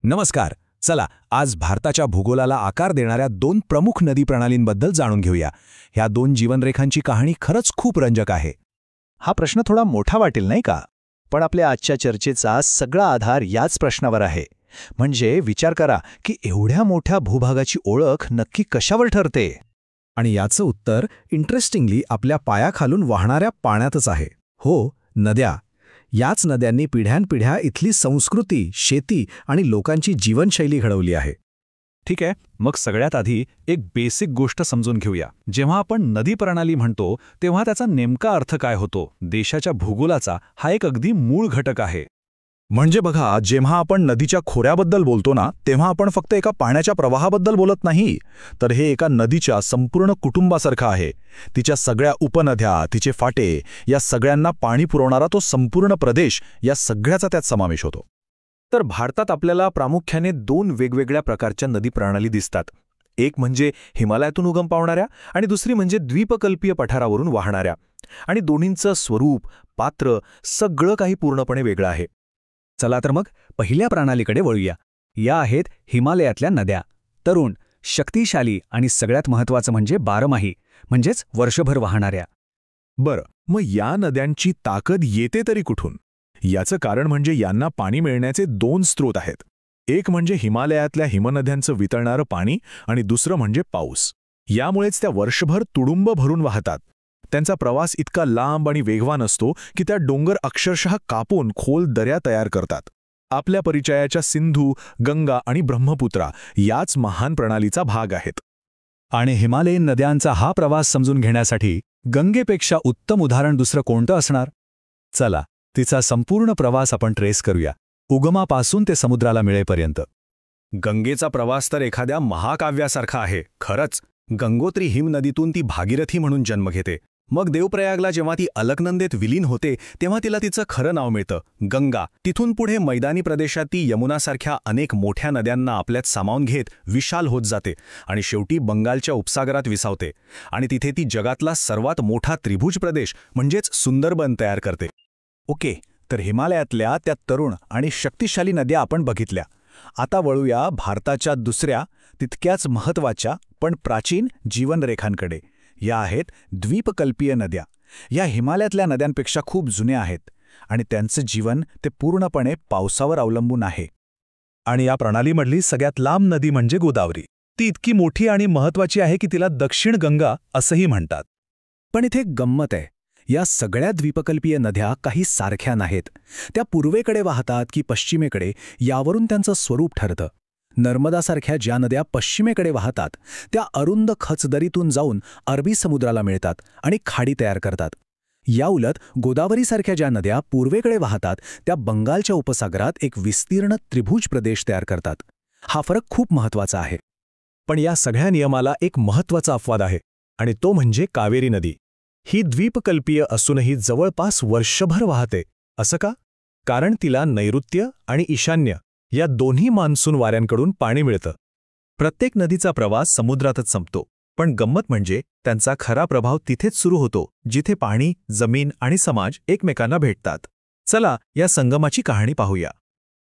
नमस्कार. चला आज भारताच्या भूगोलाला आकार देणाऱ्या दोन प्रमुख नदी प्रणालींबद्दल जाणून घेऊया. ह्या दोन जीवनरेखांची कहाणी खरंच खूप रंजक आहे. हा प्रश्न थोडा मोठा वाटेल नाही का? पण आपल्या आजच्या चर्चेचा सगळा आधार याच प्रश्नावर आहे. म्हणजे विचार करा की एवढ्या मोठ्या भूभागाची ओळख नक्की कशावर ठरते? आणि याचं उत्तर इंटरेस्टिंगली आपल्या पायाखालून वाहणाऱ्या पाण्यातच आहे. हो, नद्या. याच नद्यांनी पिढ्यानपिढ्या इथली संस्कृती, शेती आणि लोकांची जीवनशैली घडवली आहे. ठीक आहे, मग सगळ्यात आधी एक बेसिक गोष्ट समजून घेऊया. जेव्हा आपण नदी प्रणाली म्हणतो तेव्हा त्याचा नेमका अर्थ काय होतो? देशाच्या भूगोलाचा हा एक अगदी मूळ घटक आहे. म्हणजे बघा, जेव्हा आपण नदीच्या खोऱ्याबद्दल बोलतो ना, तेव्हा आपण फक्त एका पाण्याच्या प्रवाहाबद्दल बोलत नाही, तर हे एका नदीच्या संपूर्ण कुटुंबासारखं आहे. तिच्या सगळ्या उपनद्या, तिचे फाटे, या सगळ्यांना पाणी पुरवणारा तो संपूर्ण प्रदेश, या सगळ्याचा त्यात समावेश होतो. तर भारतात आपल्याला प्रामुख्याने दोन वेगवेगळ्या प्रकारच्या नदी प्रणाली दिसतात. एक म्हणजे हिमालयातून उगम पावणाऱ्या आणि दुसरी म्हणजे द्वीपकल्पीय पठारावरून वाहणाऱ्या. आणि दोन्हींचं स्वरूप, पात्र, सगळं काही पूर्णपणे वेगळं आहे. चला तर मग पहिल्या प्रणालीकडे वळूया. या आहेत हिमालयातल्या नद्या. तरुण, शक्तिशाली आणि सगळ्यात महत्त्वाचं म्हणजे बारमाही, म्हणजेच वर्षभर वाहणाऱ्या. बरं, मग या नद्यांची ताकद येते तरी कुठून? याचं कारण म्हणजे यांना पाणी मिळण्याचे दोन स्रोत आहेत. एक म्हणजे हिमालयातल्या हिमनद्यांचं वितळणारं पाणी आणि दुसरं म्हणजे पाऊस. यामुळेच त्या वर्षभर तुडुंब भरून वाहतात. त्यांचा प्रवास इतका लांब आणि वेगवान असतो की त्या डोंगर अक्षरशः कापून खोल दऱ्या तयार करतात. आपल्या परिचयाच्या सिंधू, गंगा आणि ब्रह्मपुत्रा याच महान प्रणालीचा भाग आहेत. आणि हिमालयीन नद्यांचा हा प्रवास समजून घेण्यासाठी गंगेपेक्षा उत्तम उदाहरण दुसरं कोणतं असणार? चला, तिचा संपूर्ण प्रवास आपण ट्रेस करूया, उगमापासून ते समुद्राला मिळेपर्यंत. गंगेचा प्रवास तर एखाद्या महाकाव्यासारखा आहे. खरंच, गंगोत्री हिमनदीतून ती भागीरथी म्हणून जन्म घेते. मग देवप्रयागला जेव्हा ती अलकनंदेत विलीन होते तेव्हा तिला तिचं खरं नाव मिळतं, गंगा. तिथून पुढे मैदानी प्रदेशात ती यमुनासारख्या अनेक मोठ्या नद्यांना आपल्यात सामावून घेत विशाल होत जाते आणि शेवटी बंगालच्या उपसागरात विसावते. आणि तिथे ती जगातला सर्वात मोठा त्रिभुज प्रदेश म्हणजेच सुंदरबन तयार करते. ओके, तर हिमालयातल्या त्या तरुण आणि शक्तिशाली नद्या आपण बघितल्या. आता वळूया भारताच्या दुसऱ्या, तितक्याच महत्त्वाच्या पण प्राचीन जीवनरेखांकडे. या आहेत द्वीपकल्पीय नद्या. या हिमालयातल्या नद्यांपेक्षा खूप जुन्या आहेत आणि त्यांचं जीवन ते पूर्णपणे पावसावर अवलंबून आहे. आणि या प्रणालीमधली सगळ्यात लांब नदी म्हणजे गोदावरी. ती इतकी मोठी आणि महत्त्वाची आहे की तिला दक्षिण गंगा असंही म्हणतात. पण इथे गंमत आहे. या सगळ्या द्वीपकल्पीय नद्या काही सारख्या नाहीत. त्या पूर्वेकडे वाहतात की पश्चिमेकडे, यावरून त्यांचं स्वरूप ठरतं. नर्मदासारख्या ज्या नद्या पश्चिमेकडे वाहतात त्या अरुंद खचदरीतून जाऊन अरबी समुद्राला मिळतात आणि खाडी तयार करतात. याउलट गोदावरीसारख्या ज्या नद्या पूर्वेकडे वाहतात त्या बंगालच्या उपसागरात एक विस्तीर्ण त्रिभुज प्रदेश तयार करतात. हा फरक खूप महत्त्वाचा आहे. पण या सगळ्या नियमाला एक महत्त्वाचा अपवाद आहे आणि तो म्हणजे कावेरी नदी. ही द्वीपकल्पीय असूनही जवळपास वर्षभर वाहते. असं का? कारण तिला नैऋत्य आणि ईशान्य या दोन्ही मान्सून वाऱ्यांकडून पाणी मिळतं. प्रत्येक नदीचा प्रवास समुद्रातच संपतो, पण गंमत म्हणजे त्यांचा खरा प्रभाव तिथेच सुरू होतो जिथे पाणी, जमीन आणि समाज एकमेकांना भेटतात. चला या संगमाची कहाणी पाहूया.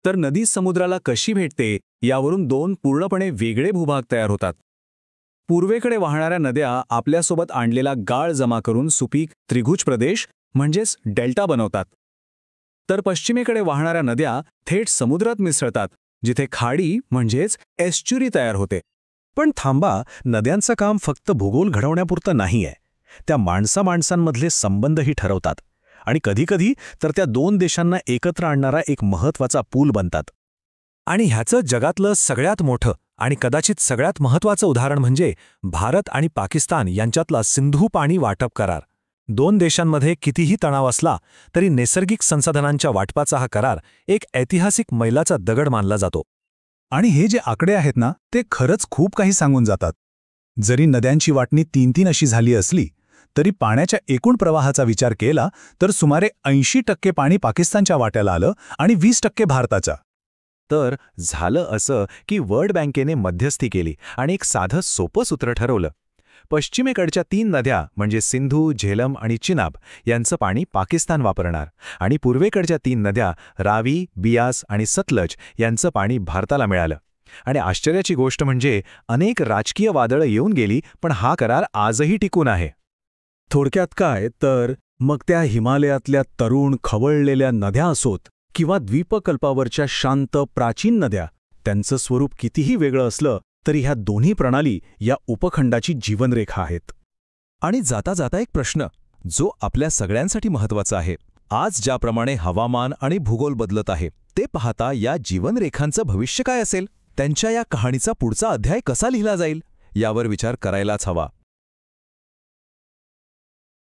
तर नदी समुद्राला कशी भेटते यावरून दोन पूर्णपणे वेगळे भूभाग तयार होतात. पूर्वेकडे वाहणाऱ्या नद्या आपल्यासोबत आणलेला गाळ जमा करून सुपीक त्रिभुज प्रदेश म्हणजेच डेल्टा बनवतात. तर पश्चिमेकडे वाहणाऱ्या नद्या थेट समुद्रात मिसळतात, जिथे खाडी म्हणजेच एस्च्युरी तयार होते. पण थांबा, नद्यांचं काम फक्त भूगोल घडवण्यापुरतं नाही आहे. त्या माणसांमधले संबंधही ठरवतात आणि कधीकधी तर त्या दोन देशांना एकत्र आणणारा एक महत्त्वाचा पूल बनतात. आणि ह्याचं जगातलं सगळ्यात मोठं आणि कदाचित सगळ्यात महत्त्वाचं उदाहरण म्हणजे भारत आणि पाकिस्तान यांच्यातला सिंधू पाणी वाटप करार. दोन देशांमध्ये कितीही तणाव असला तरी नैसर्गिक संसाधनांच्या वाटपाचा हा करार एक ऐतिहासिक मैलाचा दगड मानला जातो. आणि हे जे आकडे आहेत ना, ते खरंच खूप काही सांगून जातात. जरी नद्यांची वाटणी 3-3 अशी झाली असली तरी पाण्याच्या एकूण प्रवाहाचा विचार केला तर सुमारे 80% पाणी पाकिस्तानच्या वाट्याला आलं आणि 20% भारताच्या. तर झालं असं की वर्ल्ड बँकेने मध्यस्थी केली आणि एक साधं सोपं सूत्र ठरवलं. पश्चिमेकडच्या 3 नद्या म्हणजे सिंधू, झेलम आणि चिनाब यांचं पाणी पाकिस्तान वापरणार आणि पूर्वेकडच्या 3 नद्या रावी, बियास आणि सतलज यांचं पाणी भारताला मिळालं. आणि आश्चर्याची गोष्ट म्हणजे अनेक राजकीय वादळं येऊन गेली, पण हा करार आजही टिकून आहे. थोडक्यात काय तर मग त्या हिमालयातल्या तरुण खवळलेल्या नद्या असोत किंवा द्वीपकल्पावरच्या शांत प्राचीन नद्या, त्यांचं स्वरूप कितीही वेगळं असलं तरी ह्या दोन्ही प्रणाली या उपखंडाची जीवनरेखा आहेत. आणि जाता जाता एक प्रश्न, जो आपल्या सगळ्यांसाठी महत्त्वाचा आहे. आज ज्याप्रमाणे हवामान आणि भूगोल बदलत आहे, ते पाहता या जीवनरेखांचं भविष्य काय असेल? त्यांच्या या कहाणीचा पुढचा अध्याय कसा लिहिला जाईल? यावर विचार करायलाच हवा.